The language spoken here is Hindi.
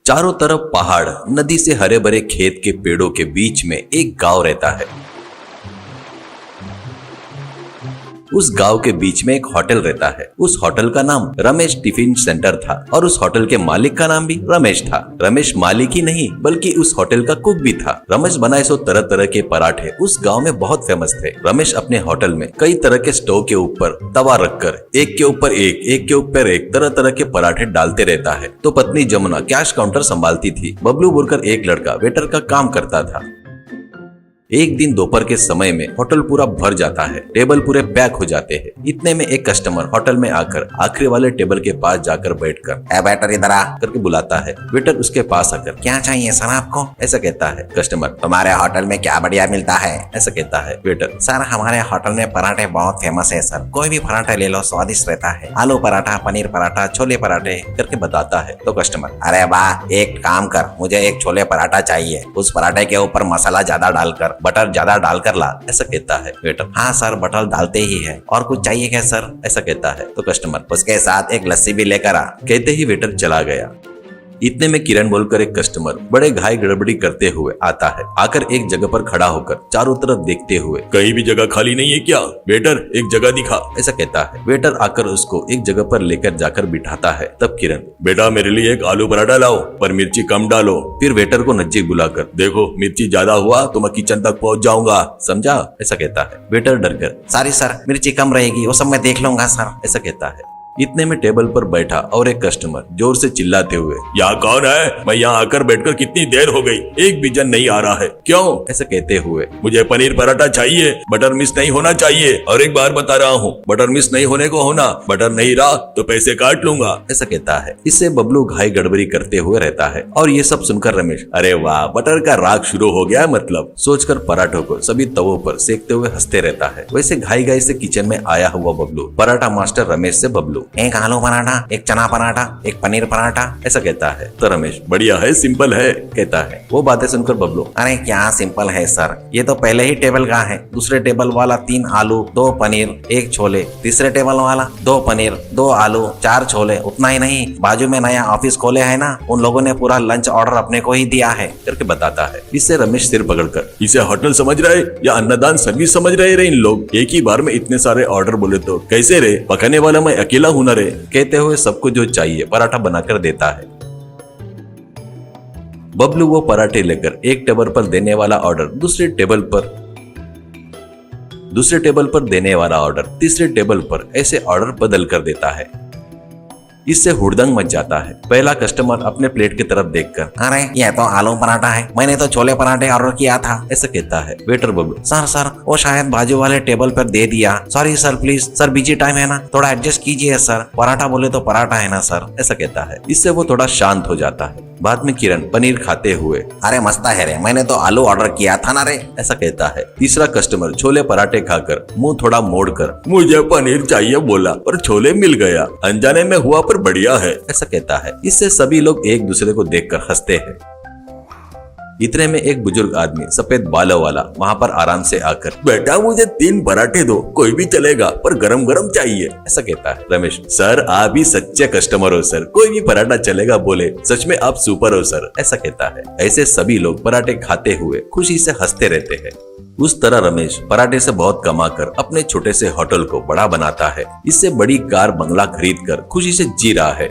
चारों तरफ पहाड़, नदी से हरे भरे खेत के पेड़ों के बीच में एक गांव रहता है। उस गांव के बीच में एक होटल रहता है। उस होटल का नाम रमेश टिफिन सेंटर था और उस होटल के मालिक का नाम भी रमेश था। रमेश मालिक ही नहीं बल्कि उस होटल का कुक भी था। रमेश बनाए सो तरह तरह के पराठे उस गांव में बहुत फेमस थे। रमेश अपने होटल में कई तरह के स्टोव के ऊपर तवा रखकर एक के ऊपर एक के ऊपर एक तरह तरह के पराठे डालते रहता है। तो पत्नी जमुना कैश काउंटर संभालती थी। बबलू बोलकर एक लड़का वेटर का काम करता था। एक दिन दोपहर के समय में होटल पूरा भर जाता है, टेबल पूरे पैक हो जाते हैं। इतने में एक कस्टमर होटल में आकर आखिरी वाले टेबल के पास जाकर बैठकर वेटर इधर आ करके बुलाता है। वेटर उसके पास आकर क्या चाहिए सर आपको, ऐसा कहता है। कस्टमर तुम्हारे होटल में क्या बढ़िया मिलता है, ऐसा कहता है। वेटर सर हमारे होटल में पराठे बहुत फेमस है सर, कोई भी पराठा ले लो स्वादिष्ट रहता है, आलू पराठा, पनीर पराठा, छोले पराठे करके बताता है। तो कस्टमर अरे वाह, एक काम कर, मुझे एक छोले पराठा चाहिए, उस पराठे के ऊपर मसाला ज्यादा डालकर, बटर ज्यादा डालकर ला, ऐसा कहता है। वेटर हाँ सर बटर डालते ही है, और कुछ चाहिए क्या सर, ऐसा कहता है। तो कस्टमर उसके साथ एक लस्सी भी लेकर आ, कहते ही वेटर चला गया। इतने में किरण बोलकर एक कस्टमर बड़े घाई गड़बड़ी करते हुए आता है। आकर एक जगह पर खड़ा होकर चारों तरफ देखते हुए कहीं भी जगह खाली नहीं है क्या वेटर, एक जगह दिखा, ऐसा कहता है। वेटर आकर उसको एक जगह पर लेकर जाकर बिठाता है। तब किरण बेटा मेरे लिए एक आलू पराठा लाओ, पर मिर्ची कम डालो। फिर वेटर को नजदीक बुलाकर देखो मिर्ची ज्यादा हुआ तो मैं किचन तक पहुंच जाऊंगा, समझा, ऐसा कहता है। वेटर डरकर सॉरी सर मिर्ची कम रहेगी, वो सब मैं देख लूंगा सर, ऐसा कहता है। इतने में टेबल पर बैठा और एक कस्टमर जोर से चिल्लाते हुए यहाँ कौन है, मैं यहाँ आकर बैठकर कितनी देर हो गई, एक भी जन नहीं आ रहा है, क्यों, ऐसा कहते हुए मुझे पनीर पराठा चाहिए, बटर मिस नहीं होना चाहिए, और एक बार बता रहा हूँ बटर मिस नहीं होने को होना, बटर नहीं रहा तो पैसे काट लूंगा, ऐसा कहता है। इससे बबलू घाई गड़बड़ी करते हुए रहता है। और ये सब सुनकर रमेश अरे वाह बटर का राग शुरू हो गया मतलब, सोचकर पराठों को सभी तवों पर सेकते हुए हंसते रहता है। वैसे घाई घाई से किचन में आया हुआ बबलू पराठा मास्टर रमेश से बबलू एक आलू पराठा, एक चना पराठा, एक पनीर पराठा, ऐसा कहता है। तो रमेश बढ़िया है, सिंपल है, कहता है। वो बातें सुनकर बबलू अरे क्या सिंपल है सर, ये तो पहले ही टेबल का है, दूसरे टेबल वाला 3 आलू 2 पनीर 1 छोले, तीसरे टेबल वाला 2 पनीर 2 आलू 4 छोले, उतना ही नहीं बाजू में नया ऑफिस खोले है ना, उन लोगों ने पूरा लंच ऑर्डर अपने को ही दिया है करके बताता है। इससे रमेश सिर पकड़कर इसे होटल समझ रहे या अन्नदान सर्विस समझ रहे रे इन लोग, एक ही बार में इतने सारे ऑर्डर बोले तो कैसे रे, पकाने वाला मैं अकेला हूं ना रे, कहते हुए सबको जो चाहिए पराठा बनाकर देता है। बबलू वो पराठे लेकर एक टेबल पर देने वाला ऑर्डर दूसरे टेबल पर देने वाला ऑर्डर तीसरे टेबल पर, ऐसे ऑर्डर बदल कर देता है। इससे हुड़दंग मच जाता है। पहला कस्टमर अपने प्लेट की तरफ देखकर अरे ये तो आलू पराठा है, मैंने तो छोले पराठे ऑर्डर किया था, ऐसा कहता है। वेटर बबलू सर वो शायद बाजू वाले टेबल पर दे दिया, sorry sir please sir busy time है ना, थोड़ा एडजस्ट कीजिए सर, पराठा बोले तो पराठा है ना सर, ऐसा कहता है। इससे वो थोड़ा शांत हो जाता है। बाद में किरण पनीर खाते हुए अरे मस्त है रे, मैंने तो आलू ऑर्डर किया था ना रे, ऐसा कहता है। तीसरा कस्टमर छोले पराठे खाकर मुंह थोड़ा मोड़कर मुझे पनीर चाहिए बोला पर छोले मिल गया, अनजाने में हुआ पर बढ़िया है, ऐसा कहता है। इससे सभी लोग एक दूसरे को देखकर हंसते हैं। इतने में एक बुजुर्ग आदमी सफेद बालों वाला वहाँ पर आराम से आकर बेटा मुझे 3 पराठे दो, कोई भी चलेगा पर गरम गरम चाहिए, ऐसा कहता है। रमेश सर आप ही सच्चे कस्टमर हो सर, कोई भी पराठा चलेगा बोले, सच में आप सुपर हो सर, ऐसा कहता है। ऐसे सभी लोग पराठे खाते हुए खुशी से हंसते रहते हैं। उस तरह रमेश पराठे से बहुत कमाकर अपने छोटे से होटल को बड़ा बनाता है। इससे बड़ी कार बंगला खरीद कर खुशी से जी रहा है।